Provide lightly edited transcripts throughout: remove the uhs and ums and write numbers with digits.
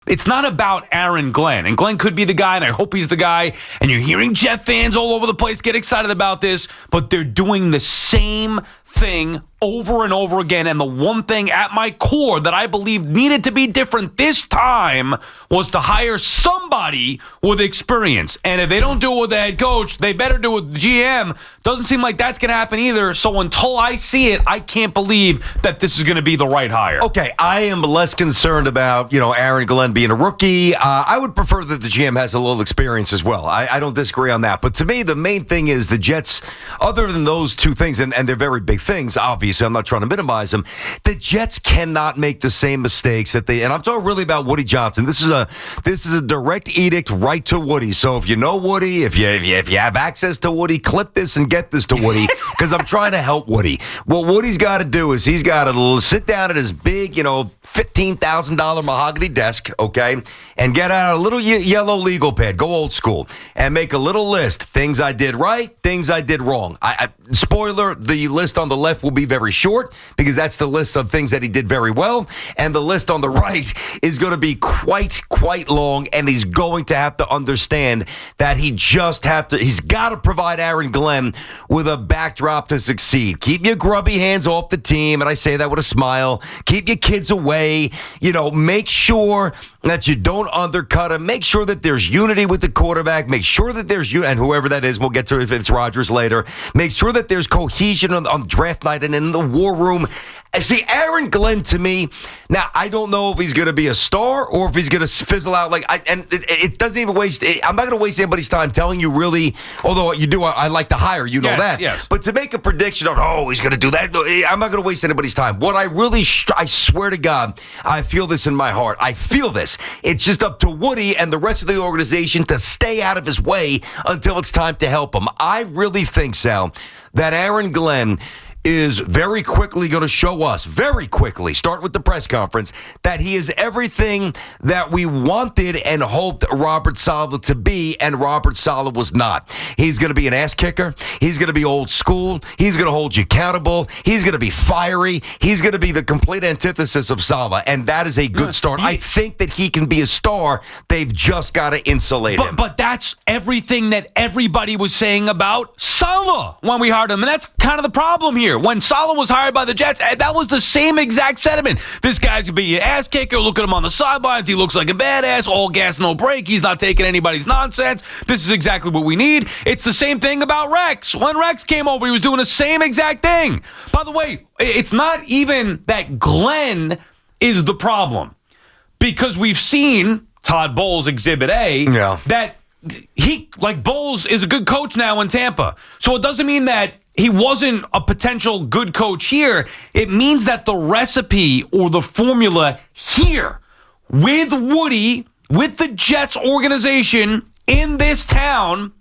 It's not about Aaron Glenn, and Glenn could be the guy, and I hope he's the guy, and you're hearing Jet fans all over the place get excited about this, but they're doing the same thing over and over again, and the one thing at my core that I believe needed to be different this time was to hire somebody with experience, and if they don't do it with the head coach, they better do it with the GM. Doesn't seem like that's going to happen either, so until I see it, I can't believe that this is going to be the right hire. Okay, I am less concerned about, Aaron Glenn being a rookie. I would prefer that the GM has a little experience as well. I don't disagree on that, but to me, the main thing is the Jets, other than those two things, and they're very big things, obviously, I'm not trying to minimize them, the Jets cannot make the same mistakes and I'm talking really about Woody Johnson. This is a direct edict right to Woody. So if you know Woody, if you have access to Woody, clip this and get this to Woody, because I'm trying to help Woody. What Woody's got to do is he's got to sit down at his big, $15,000 mahogany desk, okay, and get out a little yellow legal pad, go old school, and make a little list. Things I did right, things I did wrong. Spoiler, the list on the left will be very short because that's the list of things that he did very well, and the list on the right is going to be quite long, and he's going to have to understand that he's got to provide Aaron Glenn with a backdrop to succeed. Keep your grubby hands off the team, and I say that with a smile. Keep your kids away. Make sure that you don't undercut him. Make sure that there's unity with the quarterback. Make sure that there's and whoever that is, we'll get to if it's Rodgers later. Make sure that there's cohesion on draft night and in the war room. See, Aaron Glenn, to me, now, I don't know if he's going to be a star or if he's going to fizzle out. It doesn't even waste. I'm not going to waste anybody's time telling you really, although you do, I like to hire, know that. Yes. But to make a prediction on, he's going to do that, I'm not going to waste anybody's time. What I really, I swear to God, I feel this in my heart. I feel this. It's just up to Woody and the rest of the organization to stay out of his way until it's time to help him. I really think, Sal, that Aaron Glenn is very quickly going to show us, very quickly, start with the press conference, that he is everything that we wanted and hoped Robert Saleh to be, and Robert Saleh was not. He's going to be an ass kicker. He's going to be old school. He's going to hold you accountable. He's going to be fiery. He's going to be the complete antithesis of Saleh, and that is a good start. I think that he can be a star. They've just got to insulate him. But that's everything that everybody was saying about Saleh when we hired him, and that's kind of the problem here. When Saleh was hired by the Jets, that was the same exact sentiment. This guy's going to be an ass kicker. Look at him on the sidelines. He looks like a badass. All gas, no break. He's not taking anybody's nonsense. This is exactly what we need. It's the same thing about Rex. When Rex came over, he was doing the same exact thing. By the way, it's not even that Glenn is the problem, because we've seen Todd Bowles, Exhibit A, that Bowles is a good coach now in Tampa. So it doesn't mean that he wasn't a potential good coach here. It means that the recipe or the formula here with Woody, with the Jets organization in this town,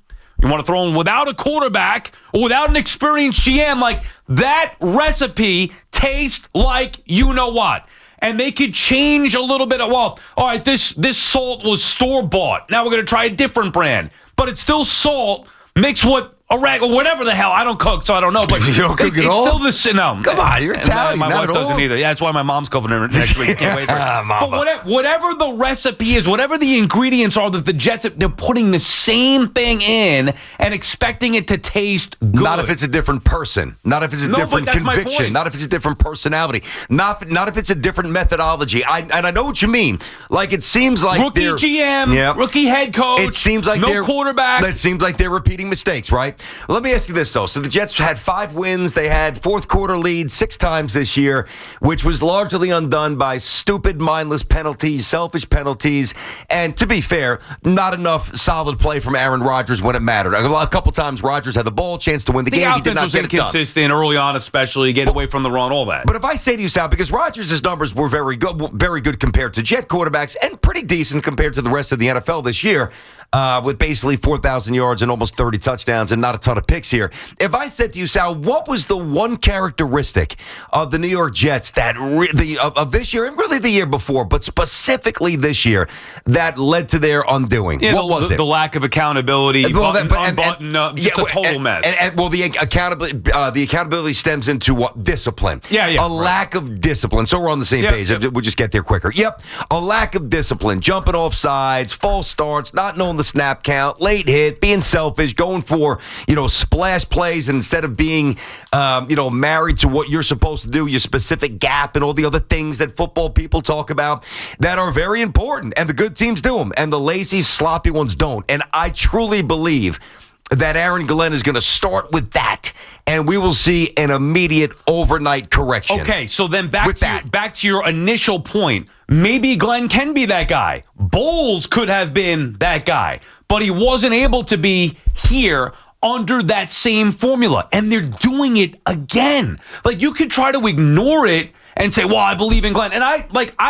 you want to throw in without a quarterback or without an experienced GM, that recipe tastes like you know what. And they could change a little bit of, all right, this salt was store-bought. Now we're going to try a different brand. But it's still salt mixed with or whatever the hell. I don't cook, so I don't know. But you don't cook at all? It's still no. Come on, you're Italian. My wife doesn't either. Yeah, that's why my mom's cooking next week. Can't wait for it. But whatever the recipe is, whatever the ingredients are that the Jets, they're putting the same thing in and expecting it to taste good. Not if it's a different person. Not if it's a different conviction. Not if it's a different personality. Not if it's a different methodology. And I know what you mean. It seems like rookie GM, rookie head coach. It seems like no quarterback. It seems like they're repeating mistakes, right? Let me ask you this, though. So the Jets had 5 wins. They had fourth quarter lead 6 times this year, which was largely undone by stupid, mindless penalties, selfish penalties, and to be fair, not enough solid play from Aaron Rodgers when it mattered. A couple times Rodgers had the ball, chance to win the game. He did not get it done. The offense was inconsistent early on, especially, get away from the run, all that. But if I say to you, Sal, because Rodgers' numbers were very good compared to Jet quarterbacks and pretty decent compared to the rest of the NFL this year, with basically 4,000 yards and almost 30 touchdowns and not a ton of picks here. If I said to you, Sal, what was the one characteristic of the New York Jets that of this year and really the year before, but specifically this year, that led to their undoing? Yeah, what was it? The lack of accountability, just a total mess. The accountability stems into what? Discipline. Yeah. Lack of discipline. So we're on the same page. Yep. We'll just get there quicker. Yep. A lack of discipline. Jumping off sides, false starts, not knowing the snap count, late hit, being selfish, going for, splash plays instead of being, married to what you're supposed to do, your specific gap and all the other things that football people talk about that are very important. And the good teams do them. And the lazy, sloppy ones don't. And I truly believe that Aaron Glenn is going to start with that, and we will see an immediate overnight correction. Okay, so then back to your initial point. Maybe Glenn can be that guy. Bowles could have been that guy, but he wasn't able to be here under that same formula, and they're doing it again. Like, you could try to ignore it and say, well, I believe in Glenn. And I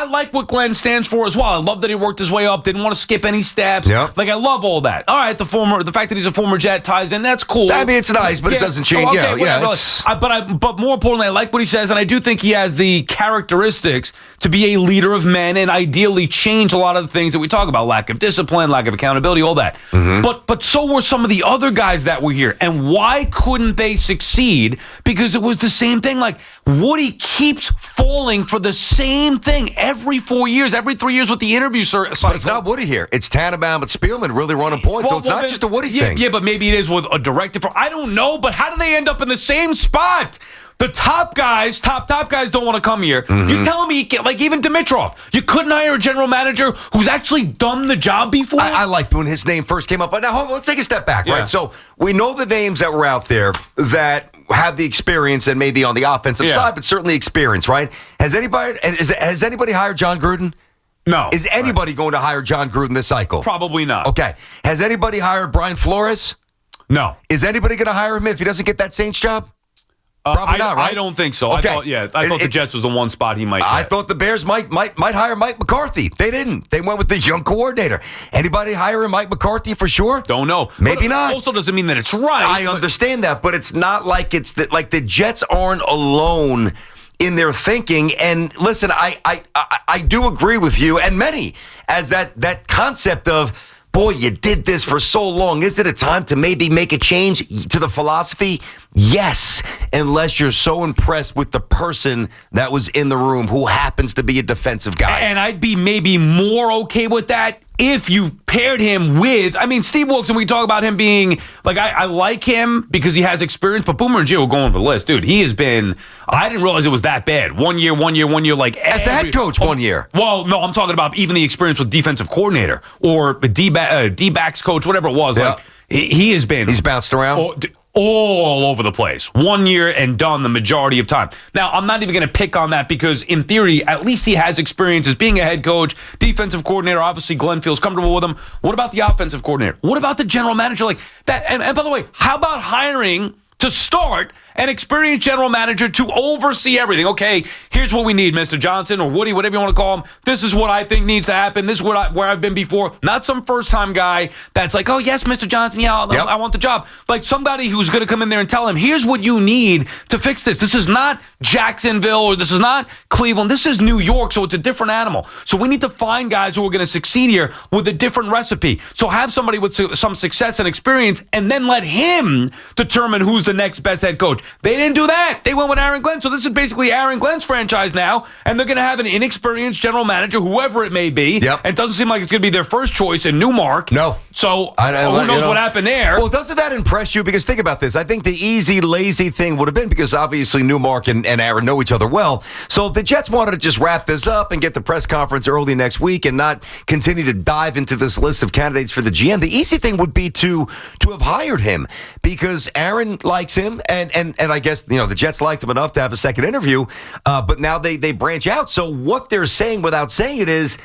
like what Glenn stands for as well. I love that he worked his way up, didn't want to skip any steps. Yep. I love all that. All right, the fact that he's a former Jet ties in, that's cool. I mean, it's nice, but it doesn't change. But more importantly, I like what he says, and I do think he has the characteristics to be a leader of men and ideally change a lot of the things that we talk about, lack of discipline, lack of accountability, all that. Mm-hmm. But so were some of the other guys that were here. And why couldn't they succeed? Because it was the same thing. Like, Woody keeps falling for the same thing every 4 years, every 3 years with the interview cycle. But it's not Woody here. It's Tannenbaum and Spielman really running points, so it's not just a Woody thing. Yeah, but maybe it is with a director. I don't know, but how do they end up in the same spot? The top guys don't want to come here. Mm-hmm. You're telling me, even Dimitrov, you couldn't hire a general manager who's actually done the job before? I liked when his name first came up. But now, hold on, let's take a step back, right? So we know the names that were out there that have the experience and maybe on the offensive side, but certainly experience, right? Has anybody hired John Gruden? No. Is anybody going to hire John Gruden this cycle? Probably not. Okay. Has anybody hired Brian Flores? No. Is anybody going to hire him if he doesn't get that Saints job? Probably not, right? I don't think so. Okay. I thought the Jets was the one spot he might get. I thought the Bears might hire Mike McCarthy. They didn't. They went with the young coordinator. Anybody hiring Mike McCarthy for sure? Don't know. Maybe not. Also doesn't mean that it's right. I understand that, but it's not like like the Jets aren't alone in their thinking. And listen, I do agree with you and many as that concept of, boy, you did this for so long. Is it a time to maybe make a change to the philosophy? Yes, unless you're so impressed with the person that was in the room who happens to be a defensive guy. And I'd be maybe more okay with that if you paired him with, Steve Wilkes, and we talk about him being, I like him because he has experience, but Boomer and Gio go on the list. Dude, he has been, I didn't realize it was that bad. One year, as a head coach, 1 year. Well, no, I'm talking about even the experience with defensive coordinator or D-backs coach, whatever it was. Yeah. He has been. He's bounced around. All over the place. 1 year and done the majority of time. Now, I'm not even going to pick on that because, in theory, at least he has experience as being a head coach, defensive coordinator. Obviously, Glenn feels comfortable with him. What about the offensive coordinator? What about the general manager? Like that. And by the way, how about hiring to start an experienced general manager to oversee everything? Okay, here's what we need, Mr. Johnson or Woody, whatever you want to call him. This is what I think needs to happen. This is where I've been before. Not some first-time guy that's like, oh, yes, Mr. Johnson, I want the job. Like somebody who's going to come in there and tell him, here's what you need to fix this. This is not Jacksonville or this is not Cleveland. This is New York, so it's a different animal. So we need to find guys who are going to succeed here with a different recipe. So have somebody with some success and experience and then let him determine who's the next best head coach. They didn't do that. They went with Aaron Glenn. So this is basically Aaron Glenn's franchise now, and they're going to have an inexperienced general manager, whoever it may be. Yep. And it doesn't seem like it's going to be their first choice in Newmark. No. So who knows what happened there? Well, doesn't that impress you? Because think about this. I think the easy, lazy thing would have been because obviously Newmark and Aaron know each other well. So if the Jets wanted to just wrap this up and get the press conference early next week and not continue to dive into this list of candidates for the GM, the easy thing would be to have hired him because Aaron likes him and I guess the Jets liked him enough to have a second interview, but now they branch out. So what they're saying without saying it is,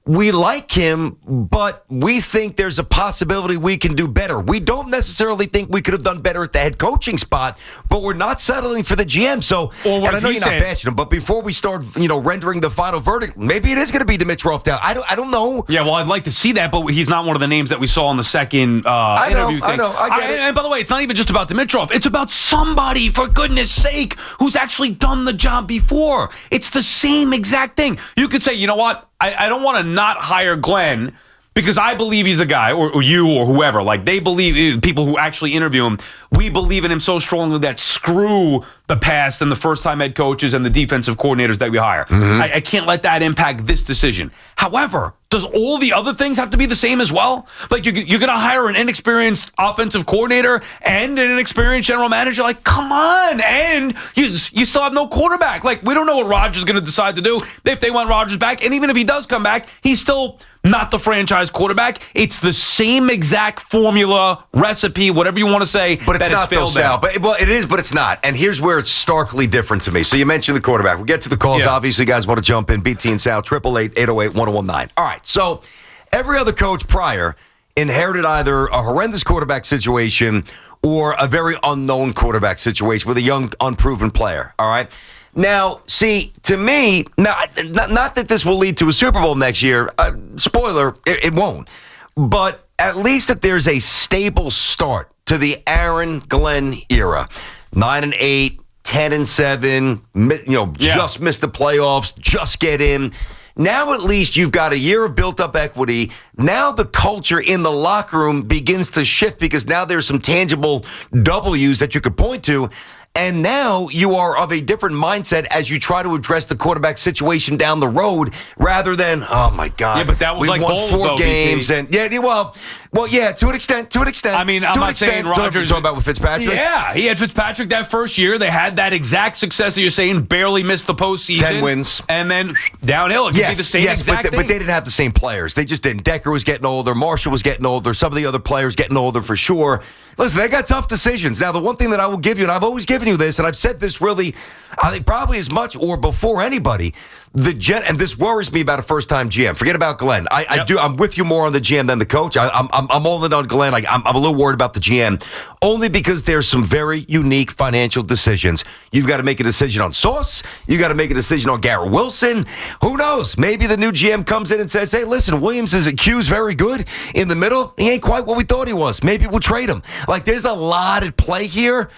we like him, but we think there's a possibility we can do better. We don't necessarily think we could have done better at the head coaching spot, but we're not settling for the GM. So, and I know you're not bashing him, but before we start, rendering the final verdict, maybe it is going to be Dimitrov down. I don't know. Yeah, well, I'd like to see that, but he's not one of the names that we saw in the second interview thing. I know. I get it. And by the way, it's not even just about Dimitrov. It's about somebody, for goodness sake, who's actually done the job before. It's the same exact thing. You could say, you know what? I don't want to not hire Glenn because I believe he's a guy, or you or whoever. Like, they believe, people who actually interview him, we believe in him so strongly that screw the past and the first-time head coaches and the defensive coordinators that we hire. Mm-hmm. I can't let that impact this decision. However, does all the other things have to be the same as well? Like, you're going to hire an inexperienced offensive coordinator and an inexperienced general manager? Like, come on. And you still have no quarterback. Like, we don't know what Rodgers is going to decide to do if they want Rodgers back. And even if he does come back, he's still not the franchise quarterback. It's the same exact formula, recipe, whatever you want to say. But it's not, though, Sal. Well, it is, but it's not. And here's where it's starkly different to me. So you mentioned the quarterback. We'll get to the calls. Yeah. Obviously, guys want to jump in. BT and Sal, 888-808-1019. All right. So every other coach prior inherited either a horrendous quarterback situation or a very unknown quarterback situation with a young, unproven player. All right. Now, see, to me, not that this will lead to a Super Bowl next year. Spoiler, it won't. But at least that there's a stable start to the Aaron Glenn era. 9-8, 10-7, just miss the playoffs, just get in. Now at least you've got a year of built-up equity. Now the culture in the locker room begins to shift because now there's some tangible W's that you could point to. And now you are of a different mindset as you try to address the quarterback situation down the road rather than, oh, my God. Yeah, but that was like won Bowles, 4 games. BT. And well, yeah, to an extent. I mean, I'm not saying Rodgers. Talking about with Fitzpatrick? Yeah, he had Fitzpatrick that first year. They had that exact success that you're saying, barely missed the postseason. 10 wins. And then downhill. It could be the same exact thing. But they didn't have the same players. They just didn't. Decker was getting older. Marshall was getting older. Some of the other players getting older for sure. Listen, they got tough decisions. Now, the one thing that I will give you, and I've always given you this, and I've said this really, I think probably as much or before anybody, and this worries me about a first-time GM. Forget about Glenn. I'm with you more on the GM than the coach. I'm all in on Glenn. I'm a little worried about the GM, only because there's some very unique financial decisions. You've got to make a decision on Sauce. You got to make a decision on Garrett Wilson. Who knows? Maybe the new GM comes in and says, "Hey, listen, Williams is Q's very good in the middle. He ain't quite what we thought he was. Maybe we'll trade him." Like, there's a lot at play here.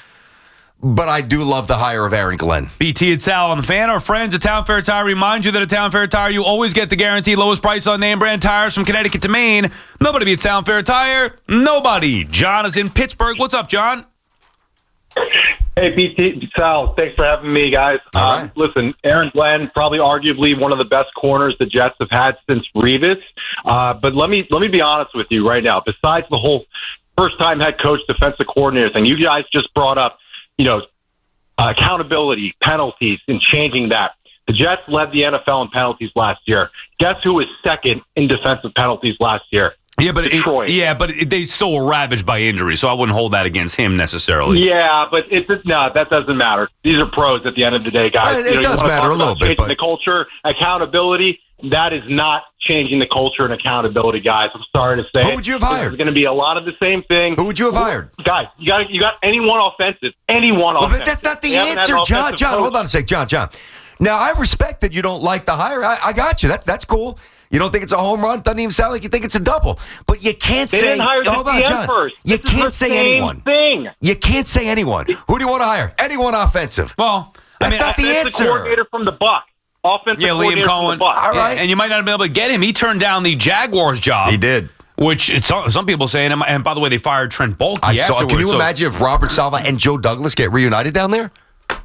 But I do love the hire of Aaron Glenn. BT and Sal on the Fan. Our friends at Town Fair Tire remind you that at Town Fair Tire, you always get the guaranteed lowest price on name brand tires from Connecticut to Maine. Nobody beats Town Fair Tire. Nobody. John is in Pittsburgh. What's up, John? Hey, BT, Sal. Thanks for having me, guys. All right. Listen, Aaron Glenn, probably arguably one of the best corners the Jets have had since Revis. But let me be honest with you right now. Besides the whole first-time head coach, defensive coordinator thing, you guys just brought up, accountability, penalties, and changing that. The Jets led the NFL in penalties last year. Guess who was second in defensive penalties last year? Yeah, but Detroit. They still were ravaged by injury, so I wouldn't hold that against him necessarily. Yeah, but that doesn't matter. These are pros at the end of the day, guys. It does matter a little bit, but the culture, accountability. That is not changing the culture and accountability, guys. I'm sorry to say. Who would you have hired? There's going to be a lot of the same thing. Who would you have hired? Guys, you got anyone offensive. Well, but that's not the answer, John. John, hold on a sec. John. Now, I respect that you don't like the hire. I got you. That's cool. You don't think it's a home run? Doesn't even sound like you think it's a double. But you can't they say. Didn't hire hold on, John. First. You can't say anyone. Thing. You can't say anyone. Who do you want to hire? Anyone offensive? Well, that's not the answer. The coordinator from the Bucs. Offensive Liam Cohen. All right. And you might not have been able to get him. He turned down the Jaguars job. He did. Which some people saying, and by the way, they fired Trent Baalke afterwards. Can you imagine if Robert Saleh and Joe Douglas get reunited down there?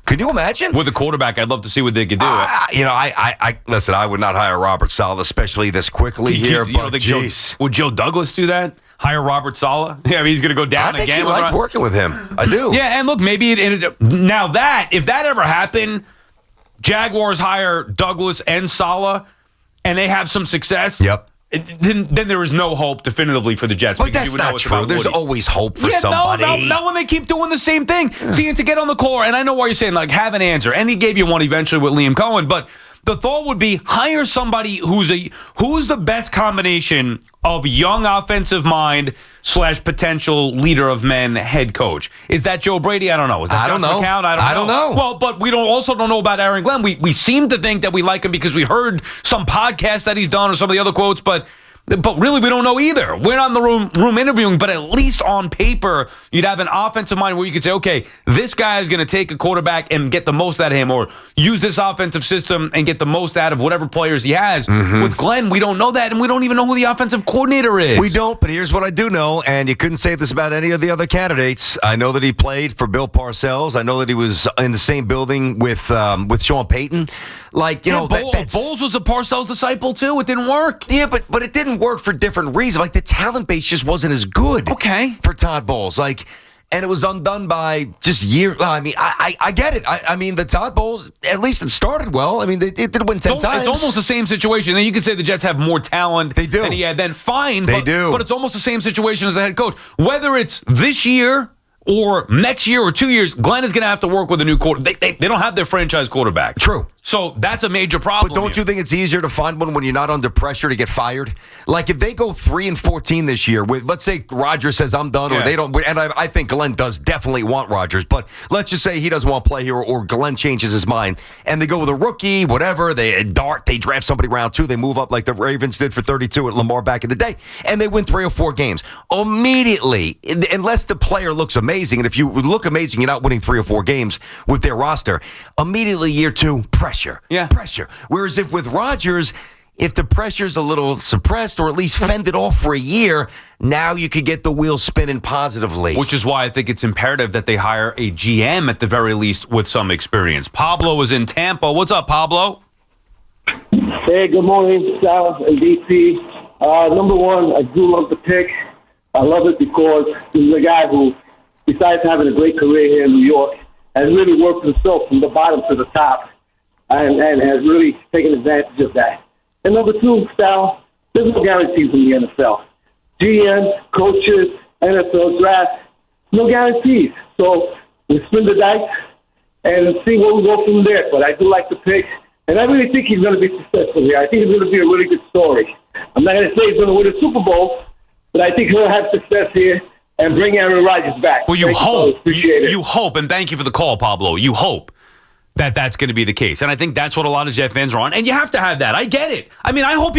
Can you imagine? With a quarterback, I'd love to see what they could do. Listen, I would not hire Robert Saleh, especially this quickly here. Would Joe Douglas do that? Hire Robert Saleh? Yeah, he's going to go down again. I think he liked working with him. I do. Yeah, and look, maybe if that ever happened, Jaguars hire Douglas and Saleh, and they have some success. Yep. Then there is no hope definitively for the Jets. But that's not true. There's always hope for somebody. No, when they keep doing the same thing. Yeah. See, and to get on the core, and I know why you're saying, like, have an answer. And he gave you one eventually with Liam Cohen, but the thought would be hire somebody who's the best combination of young offensive mind / potential leader of men head coach. Is that Joe Brady? I don't know. Is that I don't know. McCown? I don't know. Well, but we also don't know about Aaron Glenn. We seem to think that we like him because we heard some podcast that he's done or some of the other quotes, but really, we don't know either. We're not in the room interviewing, but at least on paper, you'd have an offensive mind where you could say, okay, this guy is going to take a quarterback and get the most out of him, or use this offensive system and get the most out of whatever players he has. With Glenn, we don't know that, and we don't even know who the offensive coordinator is. We don't, but here's what I do know, and you couldn't say this about any of the other candidates. I know that he played for Bill Parcells. I know that he was in the same building with Sean Payton. Bowles was a Parcells disciple too. It didn't work. Yeah, but it didn't work for different reasons. Like, the talent base just wasn't as good. Okay. For Todd Bowles, and it was undone by just years. I mean, I get it. I mean, the Todd Bowles, at least it started well. I mean, it did win 10 times. It's almost the same situation. And you could say the Jets have more talent than he had then. Fine. They do. But it's almost the same situation as the head coach. Whether it's this year or next year or 2 years, Glenn is going to have to work with a new quarterback. They don't have their franchise quarterback. True. So that's a major problem. But don't you think it's easier to find one when you're not under pressure to get fired? Like, if they go 3-14 this year with, let's say Rodgers says I'm done, or they don't, and I think Glenn does definitely want Rodgers, but let's just say he doesn't want to play here, or Glenn changes his mind, and they go with a rookie, whatever, they draft somebody round 2, they move up like the Ravens did for 32 at Lamar back in the day, and they win 3 or 4 games. Immediately, unless the player looks amazing, and if you look amazing, you're not winning 3 or 4 games with their roster, immediately year 2, pressure. Pressure. Whereas if with Rodgers, if the pressure's a little suppressed or at least fended off for a year, now you could get the wheels spinning positively. Which is why I think it's imperative that they hire a GM at the very least with some experience. Pablo is in Tampa. What's up, Pablo? Hey, good morning, Sal and DC. Number one, I do love the pick. I love it because this is a guy who, besides having a great career here in New York, has really worked himself from the bottom to the top. And has really taken advantage of that. And number two, Sal, there's no guarantees in the NFL. GM, coaches, NFL draft, no guarantees. So we spin the dice and see where we go from there. But I do like the pick, and I really think he's going to be successful here. I think it's going to be a really good story. I'm not going to say he's going to win a Super Bowl, but I think he'll have success here and bring Aaron Rodgers back. Well, you hope. Appreciate it. You hope, and thank you for the call, Pablo. You hope that that's going to be the case. And I think that's what a lot of Jet fans are on. And you have to have that. I get it. I mean, I hope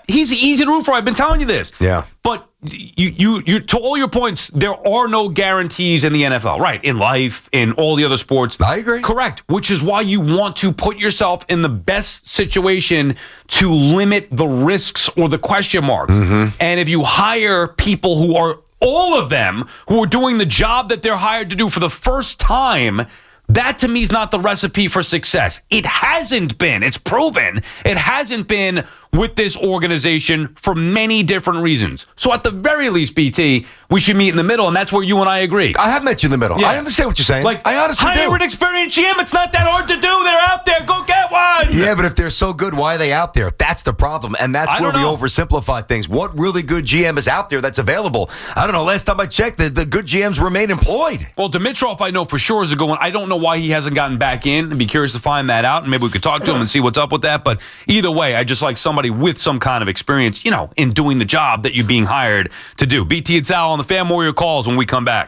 he's easy to root for. I've been telling you this. Yeah. But you to all your points, there are no guarantees in the NFL, right? In life, in all the other sports. I agree. Correct. Which is why you want to put yourself in the best situation to limit the risks or the question marks. And if you hire people who are, all of them, who are doing the job that they're hired to do for the first time, that, to me, is not the recipe for success. It hasn't been. It's proven. It hasn't been with this organization for many different reasons. So at the very least, BT, we should meet in the middle, and that's where you and I agree. I have met you in the middle. Yeah. I understand what you're saying. Like, I honestly do. hire an experienced GM. It's not that hard to do. They're out there. Go get one. Yeah, but if they're so good, why are they out there? That's the problem, and that's where we oversimplify things. What really good GM is out there that's available? I don't know. Last time I checked, the good GMs remain employed. Well, Dimitrov, I know for sure, is a good one. I don't know why he hasn't gotten back in. I'd be curious to find that out, and maybe we could talk to him and see what's up with that. But either way, I just like somebody with some kind of experience, in doing the job that you're being hired to do. BT and Sal on the Fan Warrior calls when we come back.